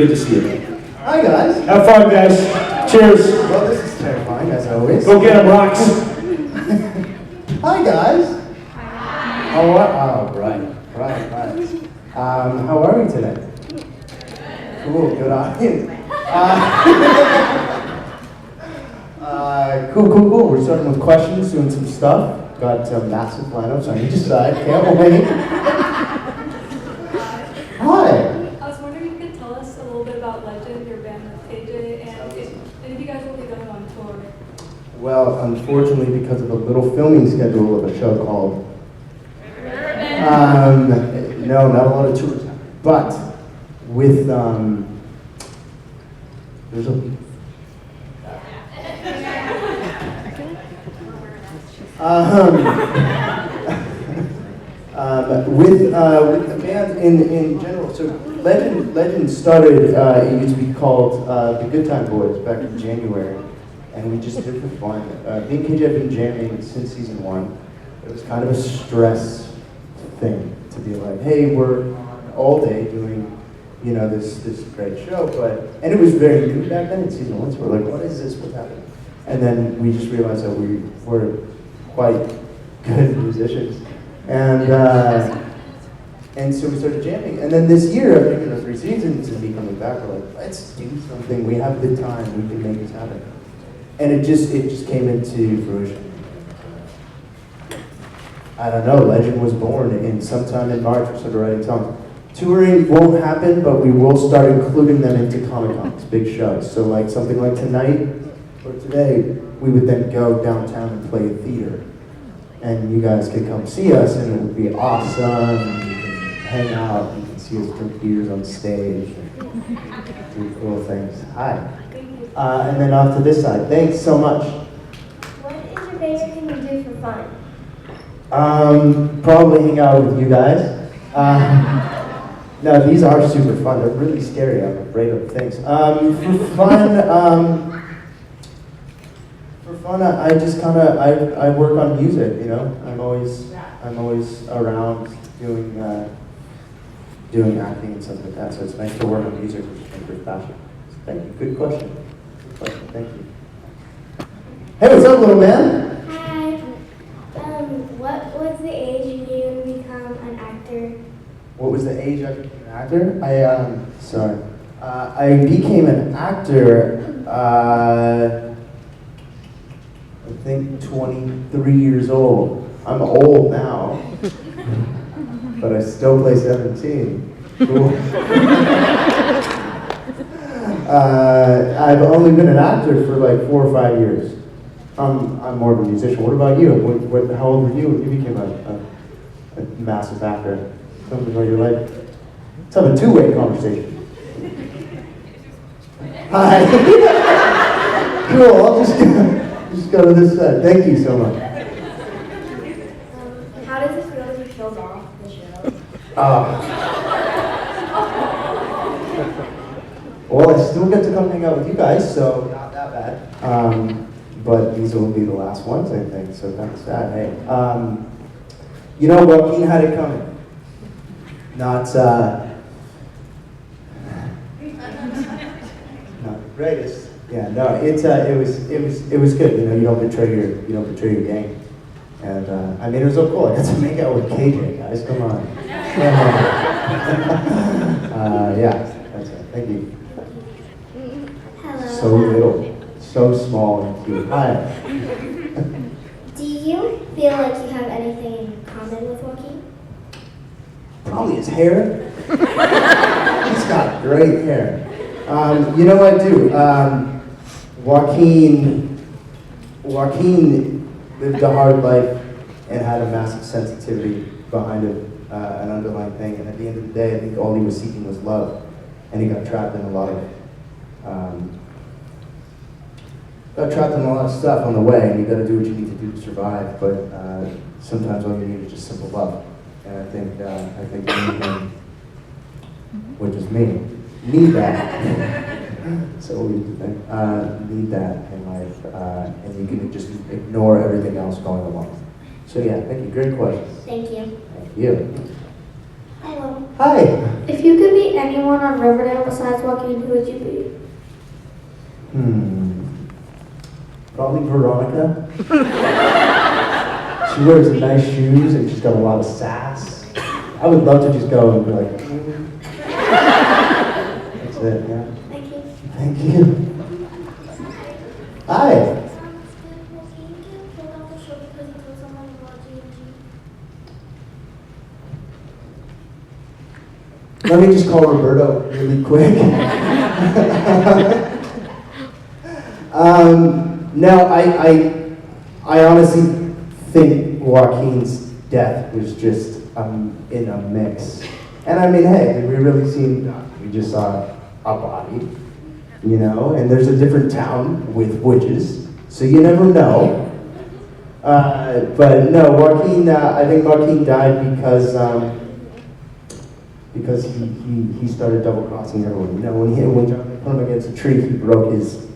Good to see you. Hi guys. Have fun, guys. Cheers. Well, this is terrifying as always. Go get 'em, rocks. Hi guys. How are? Oh, right. How are we today? Cool. Good audience. Cool. We're starting with questions, doing some stuff. Got massive lineups on each side. Can't wait. Hi. I was wondering if you could tell us a little bit about Legend, your band with KJ, and if you guys will be going on tour. Well, unfortunately, because of a little filming schedule of a show called Riverdale. no, not a lot of tours, but with there's a with the band in general. So Legend started. It used to be called the Good Time Boys back in January, and we just did it for fun. Me and KJ have been jamming since season 1. It was kind of a stress thing to be like, hey, we're all day doing, this great show, and it was very new back then in season 1. So we're like, what is this? What's happening? And then we just realized that we were quite good musicians, and so we started jamming. And then this year, after 3 seasons and me coming back, we're like, let's do something. We have the time. We can make this happen. And it just came into fruition. I don't know. Legend was born in sometime in March. We started writing songs. Touring won't happen, but we will start including them into Comic-Cons, big shows. So like something like tonight or today, we would then go downtown and play a theater. And you guys could come see us, and it would be awesome. You can hang out, you can see us drink beers on stage, and do cool things. Hi. And then off to this side. Thanks so much. What is your favorite thing to do for fun? Probably hang out with you guys. No, these are super fun. They're really scary. I'm afraid of things. For fun, I just kind of I work on music. I'm always around doing acting and stuff like that. So it's nice to work on music, which is my great passion. Thank you. Good question. Thank you. Hey, what's up, little man? Hi. What was the age you become an actor? What was the age I became an actor? I became an actor. I think 23 years old. I'm old now, but I still play 17. Cool. I've only been an actor for like 4 or 5 years. I'm more of a musician. What about you? How old were you when you became a massive actor? Something where you're like, let's have a two-way conversation. Hi. Cool. I'll just go to this side. Thank you so much. How does it feel to be killed off the show? Well, I still get to come hang out with you guys, so not that bad. But these will be the last ones, I think, so kind of sad. Hey, Joaquin had it coming. Not the greatest. Yeah, no, it was good. You don't betray your gang. And it was so cool. I got to make out with KJ, guys. Come on. Yeah, that's it. Thank you. Hello. So little, so small and cute. Hi. Do you feel like you have anything in common with Joaquin? Probably his hair. He's got great hair. I do. Joaquin lived a hard life and had a massive sensitivity behind it, an underlying thing. And at the end of the day, I think all he was seeking was love, and he got trapped in a lot of stuff on the way. And you got to do what you need to do to survive. But sometimes all you need is just simple love. And I think anything, which is me, need that. So we need that in life, and you can just ignore everything else going along. So yeah, thank you. Great question. Thank you. Thank you. Hello. Hi. If you could be anyone on Riverdale besides Joaquin, who would you be? Probably Veronica. She wears nice shoes and she's got a lot of sass. I would love to just go and be like, That's it, yeah. Thank you. Thank you. Hi. Let me just call Roberto really quick. No, I honestly think Joaquin's death was just in a mix. And I mean, hey, did we really see, we just saw a body, you know, and there's a different town with witches, so you never know. But no, Joaquin, I think Joaquin died because he started double crossing everyone. You know, when John put him against a tree, he broke his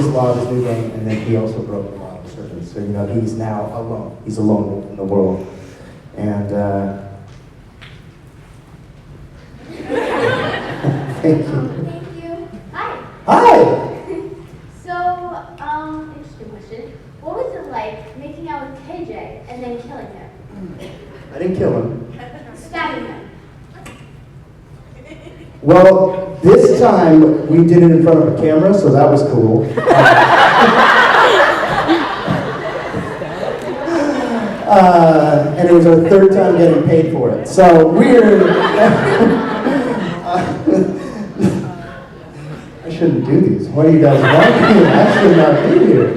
law of his new game, and then he also broke the law of the serpent. So you know, he's now alone. He's alone in the world, and thank you. Thank you. Hi. Hi. So, interesting question. What was it like making out with KJ and then killing him? I didn't kill him. Stabbing him? Well, this time we did it in front of a camera, so that was cool. And it was our third time getting paid for it. So weird. I shouldn't do these. Why do you guys want me? I should not be here.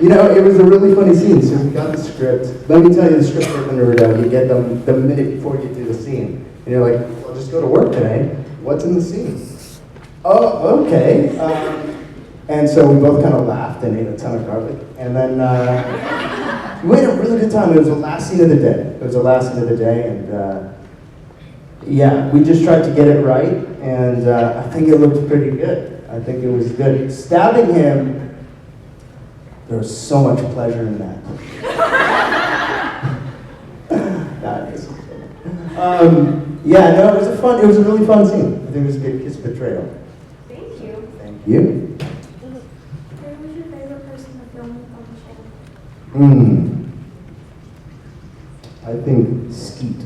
You know, it was a really funny scene. So we got the script. Let me tell you the script for Riverdale. You get them the minute before you do the scene. And you're like, well, just go to work today. What's in the scene? Oh, okay. And so we both kind of laughed and ate a ton of garlic. And then we had a really good time. It was the last scene of the day. And yeah, we just tried to get it right. And I think it looked pretty good. I think it was good. Stabbing him, there was so much pleasure in that. Yeah, no, it was a really fun scene. I think it was a good kiss betrayal. Thank you. Thank you. Who was your favorite person to film on the show? I think Skeet,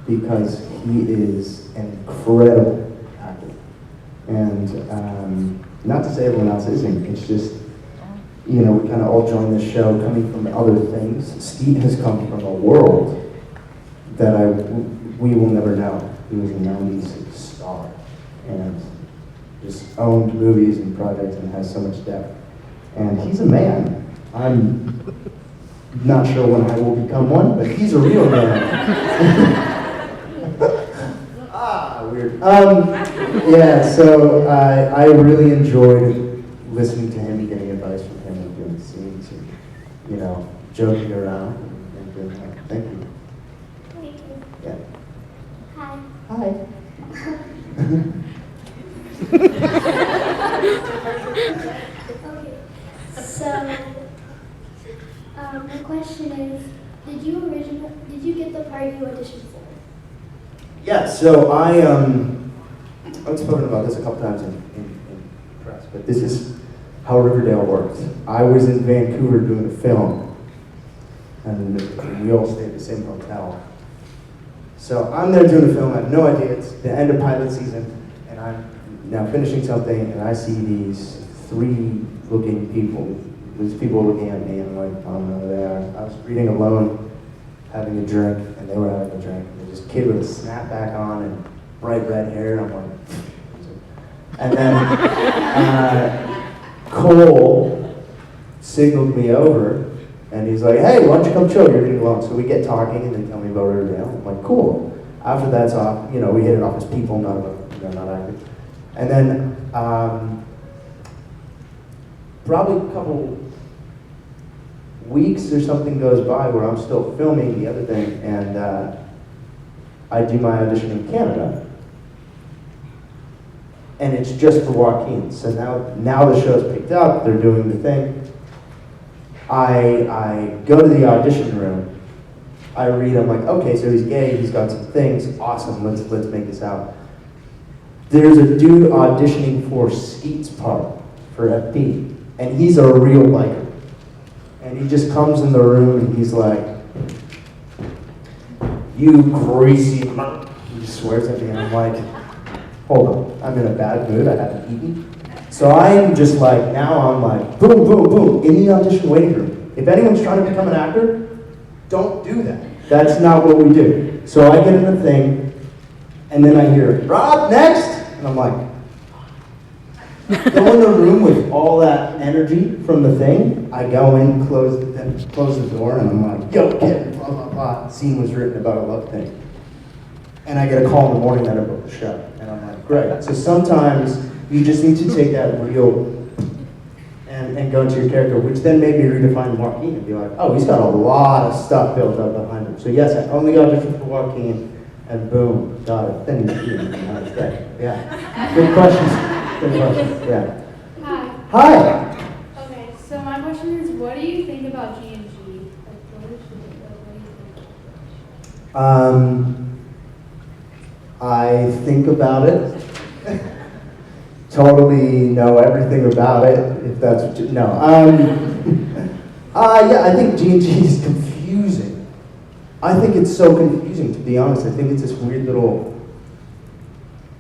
because he is an incredible actor. And not to say everyone else isn't, it's just, you know, we kind of all joined this show coming from other things. Skeet has come from a world that we will never know. He was a 90s star and just owned movies and projects and has so much depth. And he's a man. I'm not sure when I will become one, but he's a real man. Weird. Yeah, so I really enjoyed listening to him and getting advice from him and doing scenes and, you know, joking around and doing that. Thank you. Thank you. Yeah. Hi. Hi. Okay. So, my question is, did you get the part you auditioned for? Yeah, so I've spoken about this a couple times in press, but this is how Riverdale works. I was in Vancouver doing a film, and we all stayed at the same hotel. So I'm there doing a film, I have no idea, it's the end of pilot season, and I'm now finishing something, and I see these three looking people, these people looking at me, and I'm like, I don't know who they are. I was reading alone, having a drink, and they were having a drink. And there's this kid with a snapback on and bright red hair, and I'm like, and then Cole signaled me over, and he's like, hey, why don't you come chill, you're getting along. So we get talking, and they tell me about Riverdale. I'm like, cool. After that's off, you know, we hit it off as people, not about, you know, not actors. And then probably a couple weeks or something goes by where I'm still filming the other thing, and I do my audition in Canada. And it's just for Joaquin. So now the show's picked up, they're doing the thing. I go to the audition room, I read, I'm like, okay, so he's gay, he's got some things, awesome, let's make this out. There's a dude auditioning for Skeet's part for FP, and he's a real biker. And he just comes in the room and he's like, "You greasy mother." He just swears at me, and I'm like, hold on, I'm in a bad mood, I haven't eaten. So I'm just like, now I'm like, boom, boom, boom, in the audition waiting room. If anyone's trying to become an actor, don't do that. That's not what we do. So I get in the thing, and then I hear, "Rob, next!" And I'm like, go in the room with all that energy from the thing. I go in, close the door, and I'm like, "Yo, kid, blah, blah, blah." Scene was written about a love thing. And I get a call in the morning that I booked the show. And I'm like, great. So sometimes you just need to take that real and go into your character, which then maybe redefine Joaquin and be like, oh, he's got a lot of stuff built up behind him. So yes, I only auditioned for Joaquin, and boom, got it. Then he's great. Yeah. Good questions. Good questions. Yeah. Hi. Hi. Okay, so my question is, what do you think about G&G? Like, what do you think? I think about it. Totally know everything about it, if that's what you, no. Yeah, I think G&G is confusing. I think it's so confusing, to be honest. I think it's this weird little,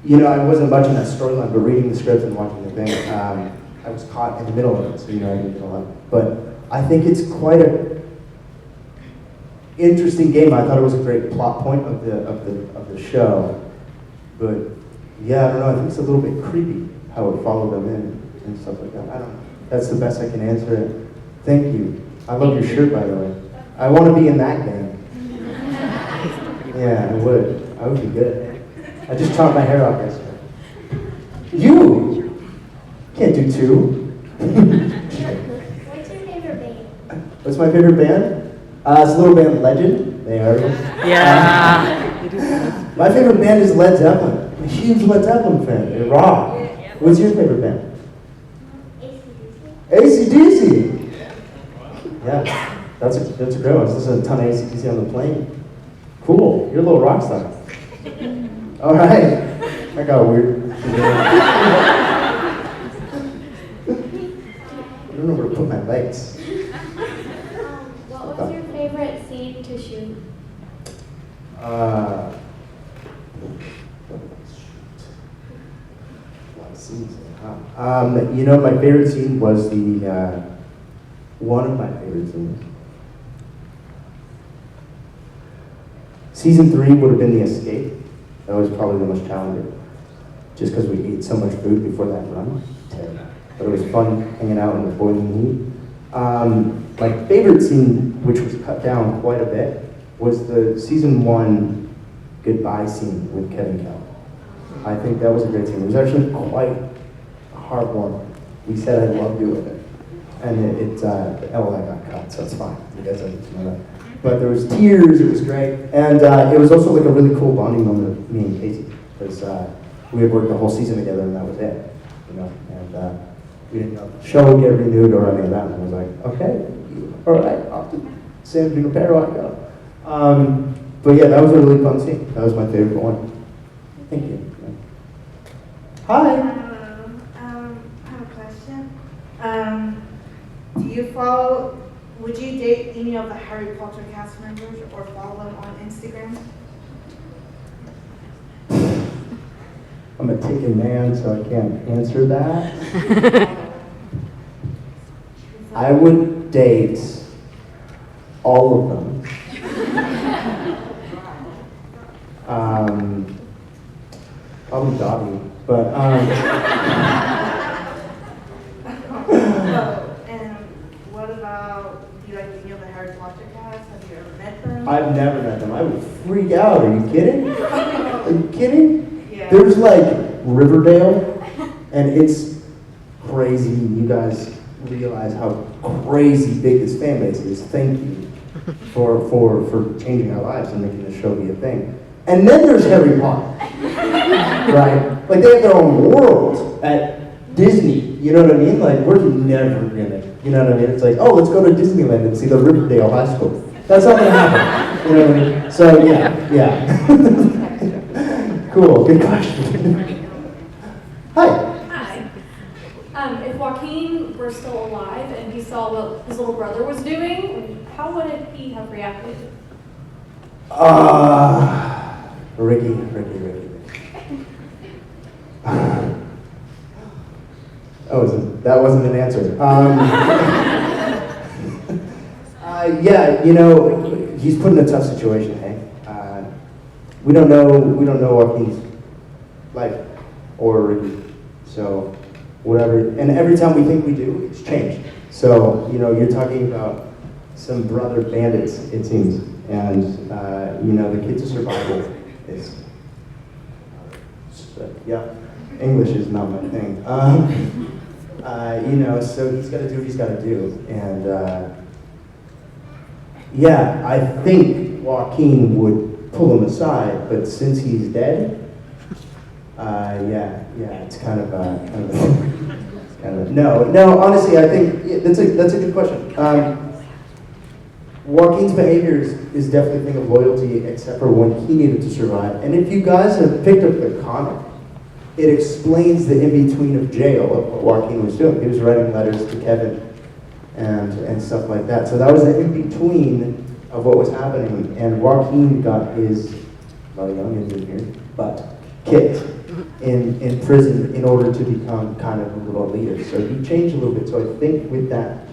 I wasn't much in that storyline, but reading the script and watching the thing, I was caught in the middle of it, so I didn't get a lot. But I think it's quite a interesting game. I thought it was a great plot point of the show. But yeah, I don't know, I think it's a little bit creepy how it followed them in and stuff like that. I don't know. That's the best I can answer it. Thank you. I love your shirt, by the way. I want to be in that game. Yeah, I would. I would be good. I just chopped my hair off yesterday. You can't do two. What's your favorite band? What's my favorite band? It's a little band Legend. They are. Yeah. My favorite band is Led Zeppelin. I'm a huge Led Zeppelin fan. They rock. What's your favorite band? AC/DC. Yeah, that's a great one. There's a ton of AC/DC on the plane. Cool. You're a little rock star. All right. That got weird. I don't know where to put my legs. What was your favorite scene to shoot? My favorite scene was one of my favorite scenes. Season 3 would have been The Escape. That was probably the most challenging, just because we ate so much food before that run. Terrible. But it was fun hanging out in the boiling heat. My favorite scene, which was cut down quite a bit, was the season 1 goodbye scene with Kevin Kell. I think that was a great scene. It was actually quite heartwarming. We said I love doing it. And I got cut, so it's fine. You guys don't need to know that. But there was tears, it was great. And it was also like a really cool bonding moment with me and Casey, because we had worked the whole season together and that was it. And we didn't know the show would get renewed or any of that. And I was like, okay, all right, off to San Junipero I go. But yeah, that was a really fun scene. That was my favorite one. Thank you. Hi. I have a question. Would you date any of the Harry Potter cast members or follow them on Instagram? I'm a taken man, so I can't answer that. I would date all of them. Probably Dobby, but And what about, do you like any of the Harry Potter cast? Have you ever met them? I've never met them. I would freak out. Are you kidding? Are you kidding? Yeah. There's like Riverdale, and it's crazy. You guys realize how crazy big this fan base is. Thank you for changing our lives and making this show be a thing. And then there's Harry Potter, right? Like they have their own world at Disney. You know what I mean? Like we're never gonna. You know what I mean? It's like, oh, let's go to Disneyland and see the Riverdale High School. That's not gonna happen. You know what I mean? So yeah. Cool, good question. Hi. Hi. If Joaquin were still alive and he saw what his little brother was doing, how would he have reacted? Ricky. That wasn't an answer. Yeah, you know, he's put in a tough situation, hey? We don't know Joaquin's life or Ricky, so whatever. And every time we think we do, it's changed. So, you know, you're talking about some brother bandits, it seems. And, you know, the kid's survival is, yeah, English is not my thing. You know, so he's got to do what he's got to do. And, yeah, I think Joaquin would pull him aside, but since he's dead, yeah, it's kind of no. Honestly, I think that's a good question. Joaquin's behavior is definitely a thing of loyalty, except for when he needed to survive. And if you guys have picked up the comic, it explains the in-between of jail of what Joaquin was doing. He was writing letters to Kevin and stuff like that. So that was the in-between of what was happening. And Joaquin got his, a lot of youngins in here, but kicked in prison in order to become kind of a little leader. So he changed a little bit. So I think with that,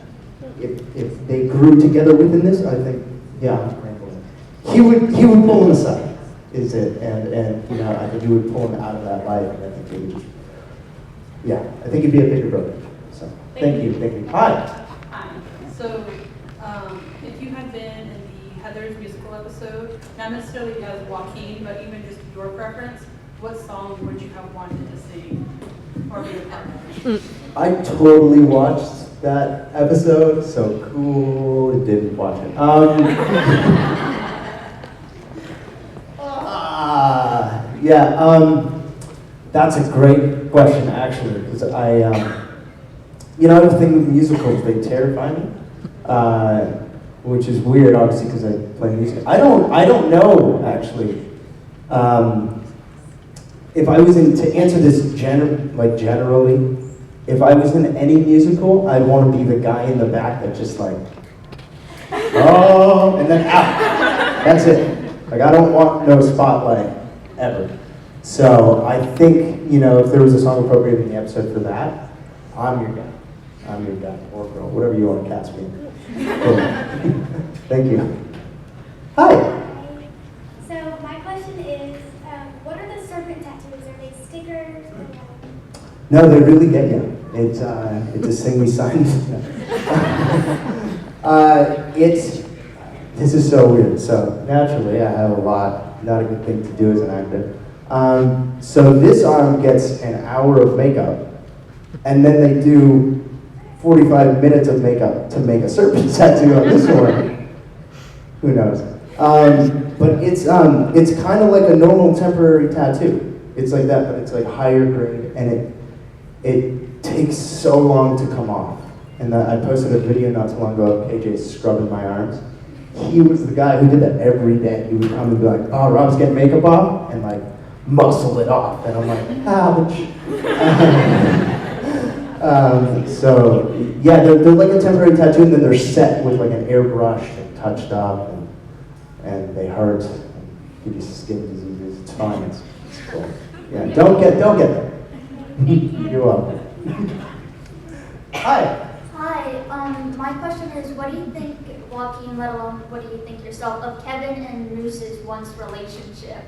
if they grew together within this, I think, yeah, he would pull him aside, is it? And you know, I think he would pull him out of that life. And I think he would just, yeah, I think he'd be a bigger brother. So thank you. Hi. Hi. So, if you had been in the Heather's musical episode, not necessarily as Joaquin, but even just your preference, what song would you have wanted to sing or be a part of? I totally watched that episode, so cool, didn't watch it. That's a great question, actually, because I have a thing with musicals, they terrify me, which is weird, obviously, because I play music. I don't know, actually. If I was to answer this generally, if I was in any musical, I'd want to be the guy in the back that just like, oh, and then out. That's it. Like, I don't want no spotlight ever. So I think, if there was a song appropriate in the episode for that, I'm your guy. I'm your guy or girl, whatever you want to cast me. Cool. Thank you. Hi. So my question is, what are the serpent tattoos? Are they stickers? No, they really get you. It's this thing we signed. This is so weird. So naturally, I have not a good thing to do as an actor. So this arm gets an hour of makeup, and then they do 45 minutes of makeup to make a serpent tattoo on this one. Who knows? But it's kind of like a normal temporary tattoo. It's like that, but it's like higher grade, and it takes so long to come off. And I posted a video not too long ago of KJ scrubbing my arms. He was the guy who did that every day. He would come and be like, "Oh, Rob's getting makeup off," and like muscle it off, and I'm like, "Ouch." So yeah, they're like a temporary tattoo, and then they're set with like an airbrush and touched up, and they hurt, and give you skin diseases. It's fine. It's cool. Yeah, don't get that. You're welcome. Hi. Hi, my question is, what do you think, Joaquin, let alone what do you think yourself, of Kevin and Moose's once relationship?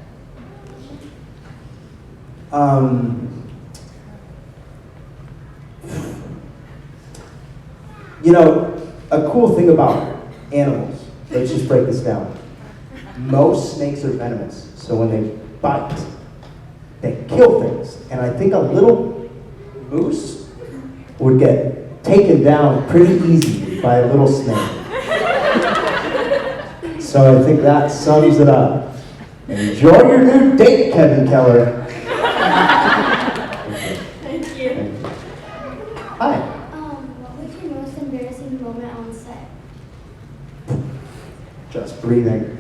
A cool thing about animals, let's just break this down. Most snakes are venomous, so when they bite, they kill things. And I think a little moose would get taken down pretty easy by a little snake. So I think that sums it up. Enjoy your new date, Kevin Keller. Thank you. Hi. What was your most embarrassing moment on set? breathing.